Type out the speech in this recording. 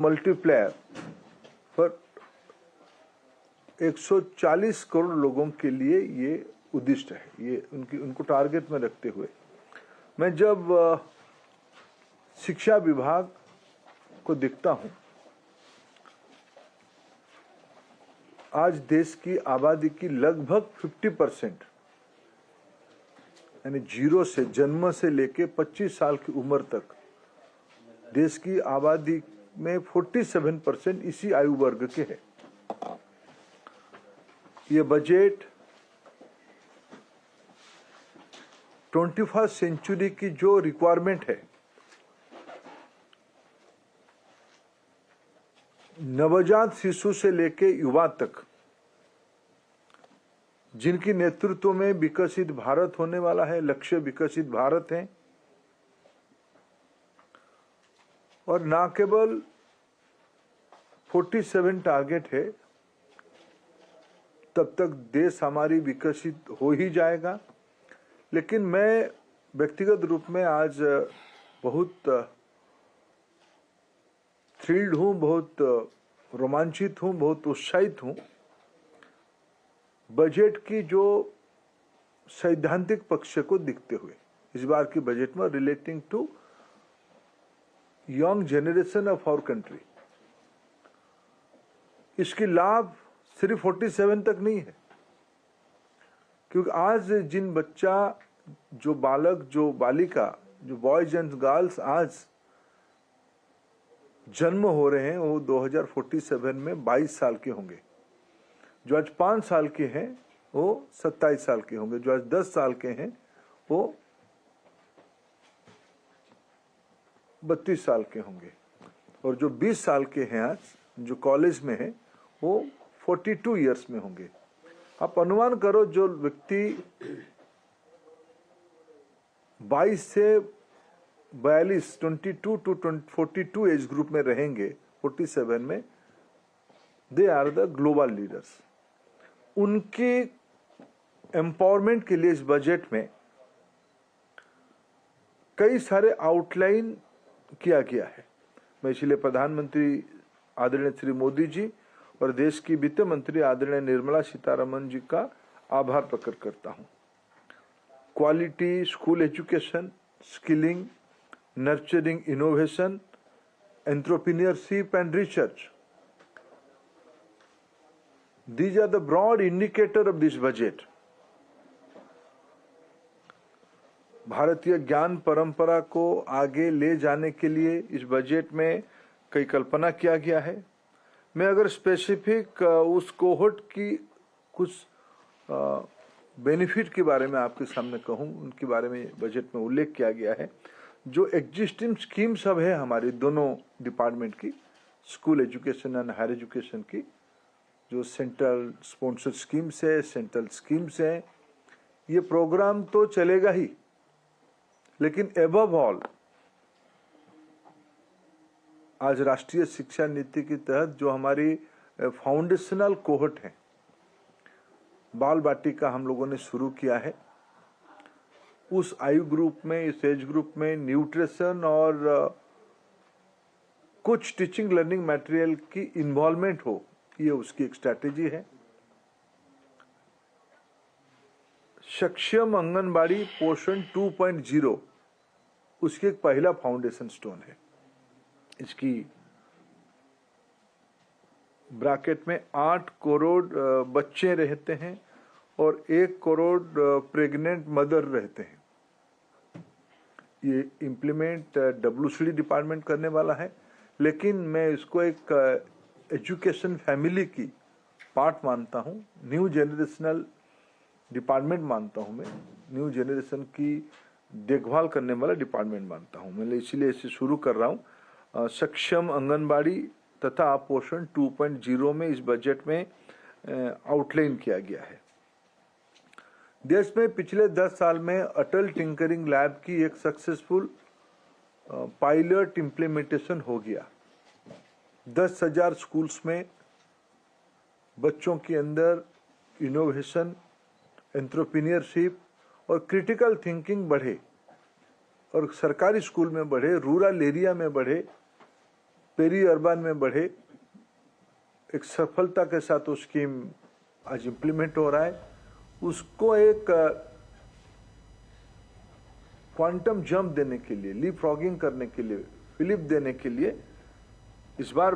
Multiplier पर 140 करोड़ लोगों के लिए ये उद्दिष्ट है। ये उनको टारगेट में रखते हुए मैं जब शिक्षा विभाग को देखता हूं, आज देश की आबादी की लगभग 50% यानी जीरो से जन्म से लेके 25 साल की उम्र तक देश की आबादी में 47% इसी आयु वर्ग के हैं। ये बजट 21वीं सेंचुरी की जो रिक्वायरमेंट है, नवजात शिशु से लेके युवा तक, जिनकी नेतृत्व में विकसित भारत होने वाला है, लक्ष्य विकसित भारत है, और ना केवल 47 टारगेट है, तब तक देश हमारी विकसित हो ही जाएगा। लेकिन मैं व्यक्तिगत रूप में आज बहुत थ्रिल्ड हूं, बहुत रोमांचित हूं, बहुत उत्साहित हूं बजट की जो सैद्धांतिक पक्ष को देखते हुए। इस बार की बजट में relating to young generation of our country, इसकी लाभ सिर्फ 47 तक नहीं है, क्योंकि आज जिन बच्चा, जो बालक, जो बालिका, जो बॉयज एंड गर्ल्स आज जन्म हो रहे हैं वो 2047 में 22 साल के होंगे। जो आज 5 साल के हैं वो 27 साल के होंगे। जो आज 10 साल के हैं वो 32 साल के होंगे। और जो 20 साल के हैं आज, जो कॉलेज में हैं, वो 42 इयर्स में होंगे। आप अनुमान करो, जो व्यक्ति 22 से 42, 22 टू 42 एज ग्रुप में रहेंगे 47 में, they are the global leaders. उनके एम्पावरमेंट के लिए इस बजट में कई सारे आउटलाइन किया गया है। मैं इसलिए प्रधानमंत्री आदरणीय श्री मोदी जी और देश की वित्त मंत्री आदरणीय निर्मला सीतारमण जी का आभार प्रकट करता हूं। Quality school education, skilling, nurturing innovation, entrepreneurship and research, these are the broad indicator of this budget। भारतीय ज्ञान परंपरा को आगे ले जाने के लिए इस बजट में कई कल्पना किया गया है। मैं अगर स्पेसिफिक उस कोहोर्ट की कुछ बेनिफिट के बारे में आपके सामने कहूं, उनके बारे में बजट में उल्लेख किया गया है। जो एग्जिस्टिंग स्कीम सब है हमारी दोनों डिपार्टमेंट की, school education and higher education की, जो सेंट्रल स्पॉन्सर्ड स्कीम्स है, सेंट्रल स्कीम्स है, ये प्रोग्राम तो चलेगा ही, लेकिन एबव ऑल आज राष्ट्रीय शिक्षा नीति के तहत जो हमारी फाउंडेशनल कोहोर्ट है, बाल बाटिका हम लोगों ने शुरू किया है। उस आयु ग्रुप में, इस एज ग्रुप में न्यूट्रिशन और कुछ टीचिंग लर्निंग मटेरियल की इन्वॉल्वमेंट हो, ये उसकी एक स्ट्रैटेजी है। सक्षम आंगनबाड़ी पोषण 2.0 उसकी एक पहला फाउंडेशन स्टोन है। इसकी ब्रैकेट में 8 करोड़ बच्चे रहते हैं और 1 करोड़ प्रेग्नेंट मदर रहते हैं। ये इम्प्लीमेंट WCD डिपार्टमेंट करने वाला है, लेकिन मैं इसको एक एजुकेशन फैमिली की पार्ट मानता हूँ, न्यू जनरेशनल डिपार्टमेंट मानता हूँ। मैं न्यू जनरेशन की देखभाल करने वाला डिपार्टमेंट मानता हूँ। मैं इसलिए इसे शुरू कर रहा हूँ। सक्षम आंगनबाड़ी तथा पोषण 2.0 में इस बजट में आउटलाइन किया गया है। देश में पिछले 10 साल में अटल टिंकरिंग लैब की एक सक्सेसफुल पायलट इम्प्लीमेंटेशन हो गया। 10,000 स्कूल्स में बच्चों के अंदर इनोवेशन, एंटरप्रेन्योरशिप और क्रिटिकल थिंकिंग बढ़े, और सरकारी स्कूल में बढ़े, रूरल एरिया में बढ़े, पेरी अर्बन में बढ़े, एक सफलता के साथ वो स्कीम आज इम्प्लीमेंट हो रहा है। उसको एक क्वांटम जंप देने के लिए, लीप फ्रॉगिंग करने के लिए, फिलिप देने के लिए इस बार